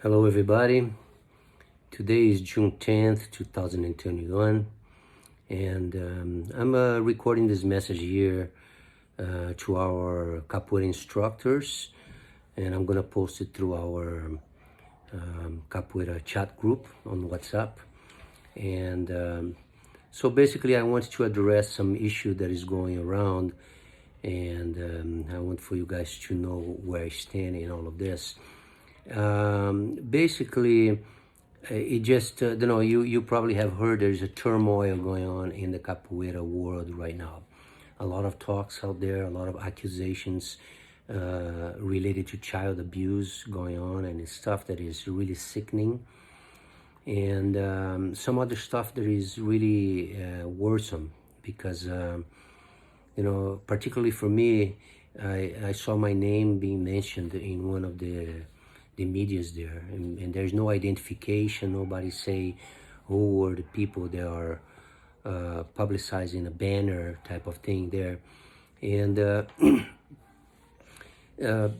Hello everybody, today is June 10th, 2021, and I'm recording this message here to our capoeira instructors, and I'm gonna post it through our capoeira chat group on WhatsApp. And so basically I want to address some issue that is going around, and I want for you guys to know where I stand in all of this. Basically, it just you probably have heard there's a turmoil going on in the capoeira world right now. A lot of talks out there, a lot of accusations related to child abuse going on, and it's stuff that is really sickening, and some other stuff that is really worrisome because particularly for me, I saw my name being mentioned in one of the medias there, and there's no identification. Nobody say who are the people that are publicizing a banner type of thing there. And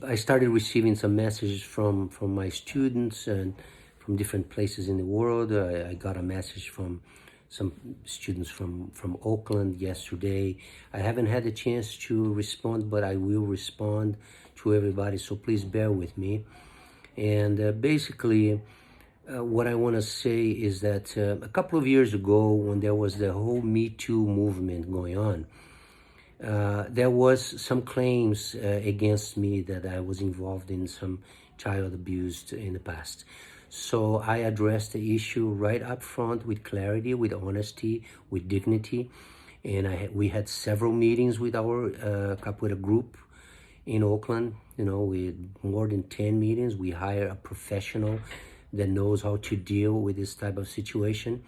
I started receiving some messages from my students and from different places in the world. I got a message from some students from Oakland yesterday. I haven't had a chance to respond, but I will respond to everybody, so please bear with me. And basically, what I want to say is that a couple of years ago, when there was the whole Me Too movement going on, there was some claims against me that I was involved in some child abuse in the past. So I addressed the issue right up front with clarity, with honesty, with dignity. And we had several meetings with our capoeira group in Oakland, with more than 10 meetings. We hire a professional that knows how to deal with this type of situation.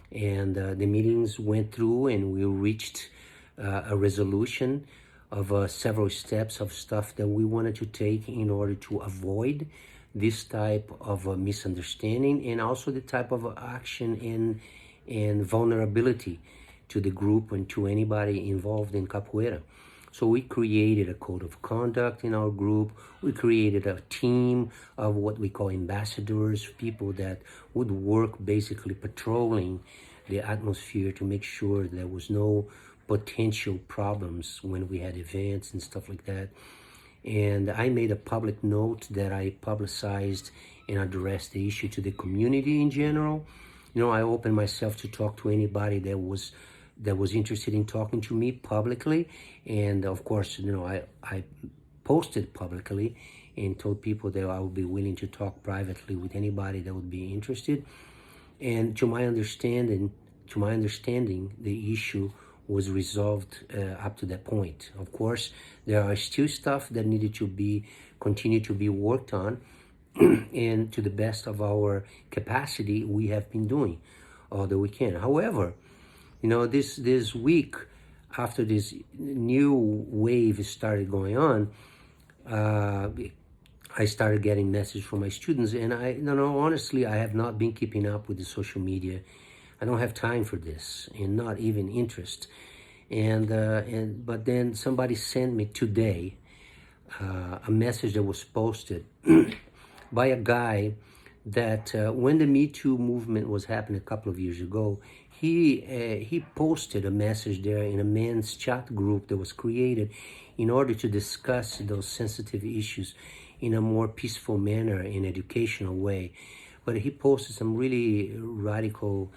And the meetings went through, and we reached a resolution of several steps of stuff that we wanted to take in order to avoid this type of misunderstanding, and also the type of action and vulnerability to the group and to anybody involved in capoeira. So we created a code of conduct in our group. We created a team of what we call ambassadors, people that would work basically patrolling the atmosphere to make sure there was no potential problems when we had events and stuff like that. And I made a public note that I publicized and addressed the issue to the community in general. I opened myself to talk to anybody that was interested in talking to me publicly. And of course, I posted publicly and told people that I would be willing to talk privately with anybody that would be interested. And to my understanding, the issue was resolved up to that point. Of course, there are still stuff that needed to continue to be worked on, and to the best of our capacity, we have been doing all that we can. However, this week, after this new wave started going on, I started getting messages from my students, and honestly, I have not been keeping up with the social media. I don't have time for this, and not even interest. But then somebody sent me today a message that was posted by a guy that when the Me Too movement was happening a couple of years ago, he posted a message there in a men's chat group that was created in order to discuss those sensitive issues in a more peaceful manner, in educational way. But he posted some really radical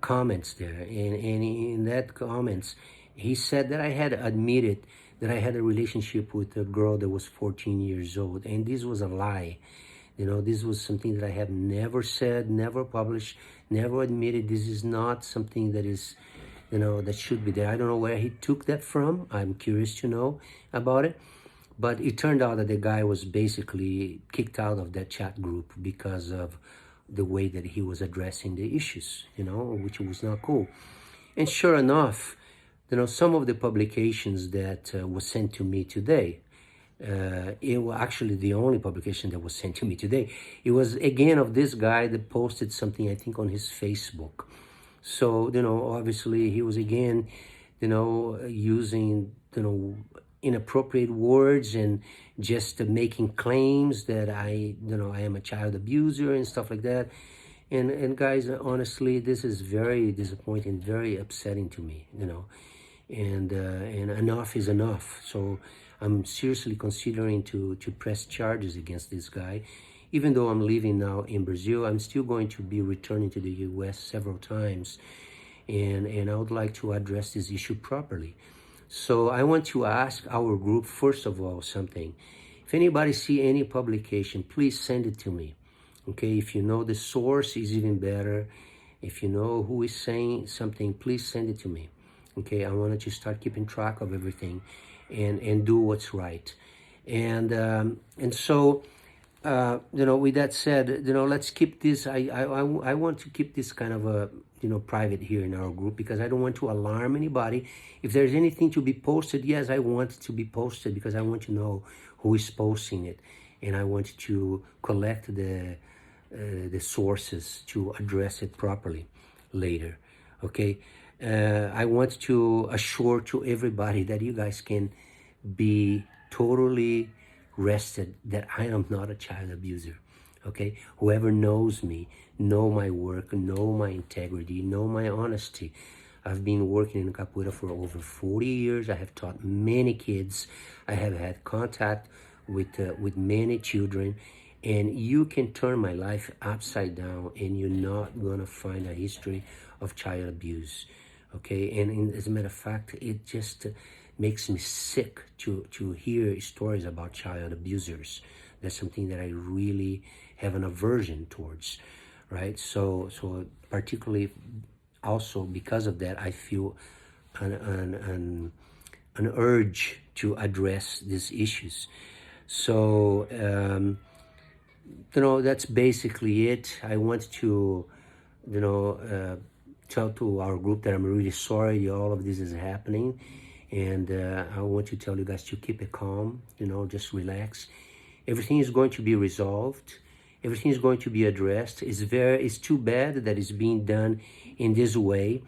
comments there, and in that comments he said that I had admitted that I had a relationship with a girl that was 14 years old, and this was a lie. This was something that I have never said, never published, never admitted. This is not something that is, that should be there. I don't know where he took that from. I'm curious to know about it. But it turned out that the guy was basically kicked out of that chat group because of the way that he was addressing the issues, which was not cool. And sure enough, some of the publications that was sent to me today, it was actually the only publication that was sent to me today. It was again of this guy that posted something, I think, on his Facebook. So, obviously he was again, using, inappropriate words and just making claims that I am a child abuser and stuff like that. And guys, honestly, this is very disappointing, very upsetting to me, and enough is enough. So I'm seriously considering to press charges against this guy. Even though I'm living now in Brazil, I'm still going to be returning to the US several times, and I would like to address this issue properly. So I want to ask our group, first of all, something. If anybody see any publication, please send it to me. Okay, if you know the source is even better. If you know who is saying something, please send it to me. Okay, I wanted to start keeping track of everything and do what's right. And so, with that said, let's keep this. I want to keep this kind of a, private here in our group, because I don't want to alarm anybody. If there's anything to be posted, yes, I want it to be posted, because I want to know who is posting it, and I want to collect the sources to address it properly later. Okay, I want to assure to everybody that you guys can be totally rested that I am not a child abuser. Okay, whoever knows me, know my work, know my integrity, know my honesty. I've been working in capoeira for over 40 years. I have taught many kids. I have had contact with many children, and you can turn my life upside down and you're not gonna find a history of child abuse. Okay, and as a matter of fact, it just makes me sick to hear stories about child abusers. That's something that I really have an aversion towards, right? So particularly also because of that, I feel an urge to address these issues. So that's basically it. I want to tell to our group that I'm really sorry all of this is happening, and I want to tell you guys to keep it calm, just relax. Everything is going to be resolved. Everything is going to be addressed. It's too bad that it's being done in this way,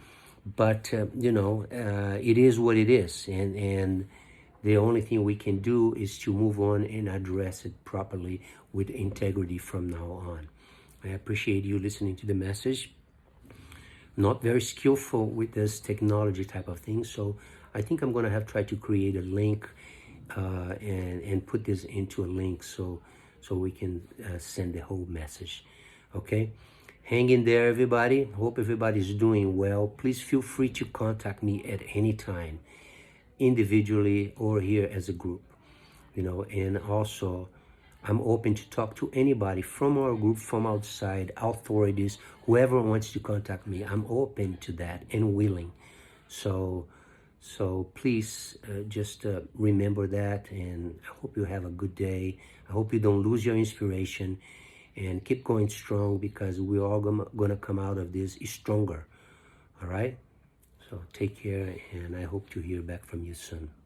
but it is what it is, and the only thing we can do is to move on and address it properly with integrity from now on. I appreciate you listening to the message. Not very skillful with this technology type of thing, so I think I'm gonna have tried to create a link and put this into a link so we can send the whole message. Okay, hang in there, everybody. Hope everybody's doing well. Please feel free to contact me at any time, individually or here as a group, and also I'm open to talk to anybody from our group, from outside, authorities, whoever wants to contact me. I'm open to that and willing. So please just remember that, and I hope you have a good day. I hope you don't lose your inspiration, and keep going strong, because we're all gonna come out of this stronger. All right? So take care, and I hope to hear back from you soon.